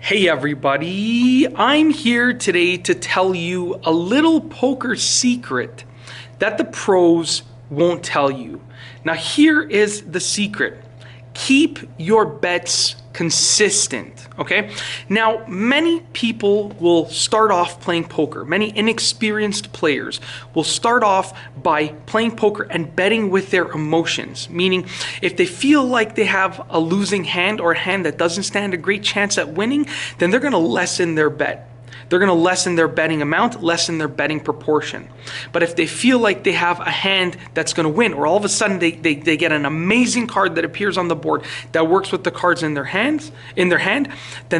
Hey everybody, I'm here today to tell you a little poker secret that the pros won't tell you. Now here is the secret. Keep your bets consistent, okay? Now, many people will start off playing poker. Many inexperienced players will start off by playing poker and betting with their emotions, meaning if they feel like they have a losing hand or a hand that doesn't stand a great chance at winning, then they're gonna lessen their bet. They're going to lessen their betting amount, lessen their betting proportion. But if they feel like they have a hand that's going to win, or all of a sudden they get an amazing card that appears on the board that works with the cards in their hand, then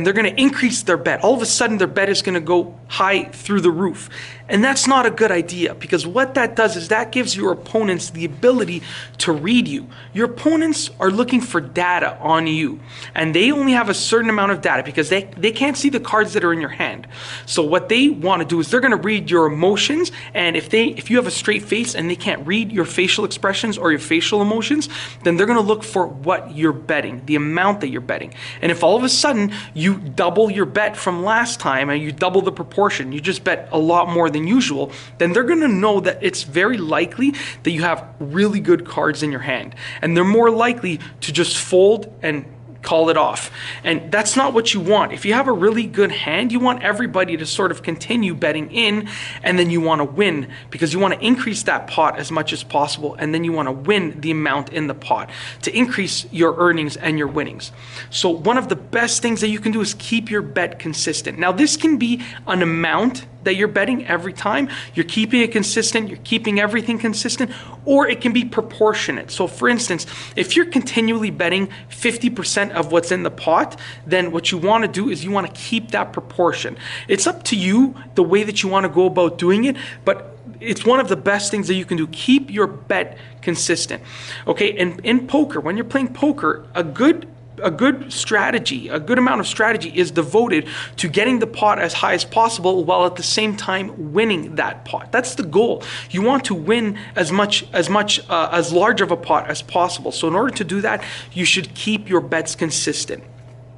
they're going to increase their bet. All of a sudden their bet is going to go high through the roof. And that's not a good idea, because what that does is that gives your opponents the ability to read you. Your opponents are looking for data on you, and they only have a certain amount of data because they can't see the cards that are in your hand. So what they want to do is they're going to read your emotions, and if you have a straight face and they can't read your facial expressions or your facial emotions, then they're going to look for what you're betting, the amount that you're betting. And if all of a sudden you double your bet from last time and you double the proportion, you just bet a lot more than usual, then they're going to know that it's very likely that you have really good cards in your hand, and they're more likely to just fold and call it off. And that's not what you want. If you have a really good hand, you want everybody to sort of continue betting in, and then you want to win because you want to increase that pot as much as possible, and then you want to win the amount in the pot to increase your earnings and your winnings. So one of the best things that you can do is keep your bet consistent. Now this can be an amount that you're betting every time. You're keeping it consistent, you're keeping everything consistent, or it can be proportionate. So for instance, if you're continually betting 50% of what's in the pot, then what you want to do is you want to keep that proportion. It's up to you the way that you want to go about doing it, but it's one of the best things that you can do. Keep your bet consistent. Okay, and in poker, when you're playing poker, a good strategy, a good amount of strategy is devoted to getting the pot as high as possible while at the same time winning that pot. That's the goal. You want to win as large of a pot as possible. So in order to do that, you should keep your bets consistent.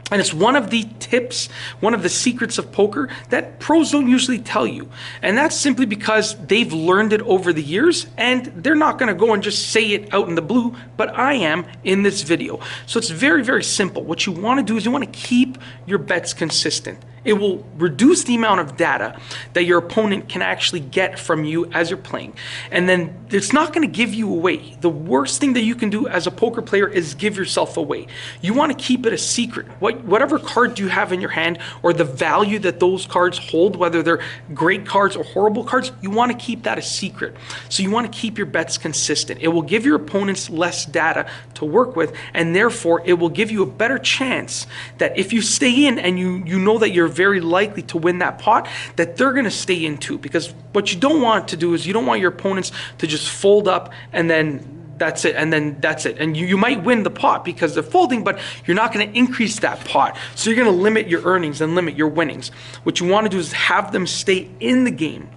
And it's one of the tips, one of the secrets of poker that pros don't usually tell you. And that's simply because they've learned it over the years, and they're not going to go and just say it out in the blue, but I am in this video. So it's very, very simple. What you want to do is you want to keep your bets consistent. It will reduce the amount of data that your opponent can actually get from you as you're playing. And then it's not going to give you away. The worst thing that you can do as a poker player is give yourself away. You want to keep it a secret. Whatever card you have in your hand, or the value that those cards hold, whether they're great cards or horrible cards, you want to keep that a secret. So you want to keep your bets consistent. It will give your opponents less data to work with, and therefore it will give you a better chance that if you stay in and you know that you're very likely to win that pot, that they're going to stay in too. Because what you don't want to do is you don't want your opponents to just fold up and then that's it, and then that's it. And you might win the pot because they're folding, but you're not going to increase that pot. So you're going to limit your earnings and limit your winnings. What you want to do is have them stay in the game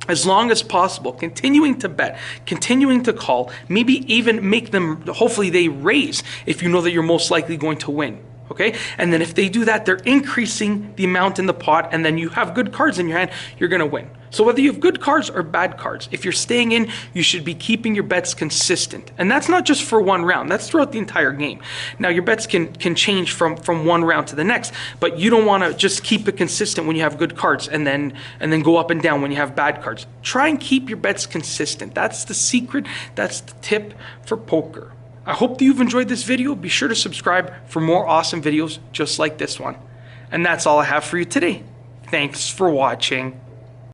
as long as possible, continuing to bet, continuing to call, maybe even make them, hopefully they raise if you know that you're most likely going to win. Okay, and then if they do that, they're increasing the amount in the pot, and then you have good cards in your hand, you're going to win. So whether you have good cards or bad cards, if you're staying in, you should be keeping your bets consistent. And that's not just for one round, that's throughout the entire game. Now your bets can change from one round to the next, but you don't want to just keep it consistent when you have good cards and then go up and down when you have bad cards. Try and keep your bets consistent. That's the secret, that's the tip for poker. I hope that you've enjoyed this video. Be sure to subscribe for more awesome videos just like this one. And that's all I have for you today. Thanks for watching.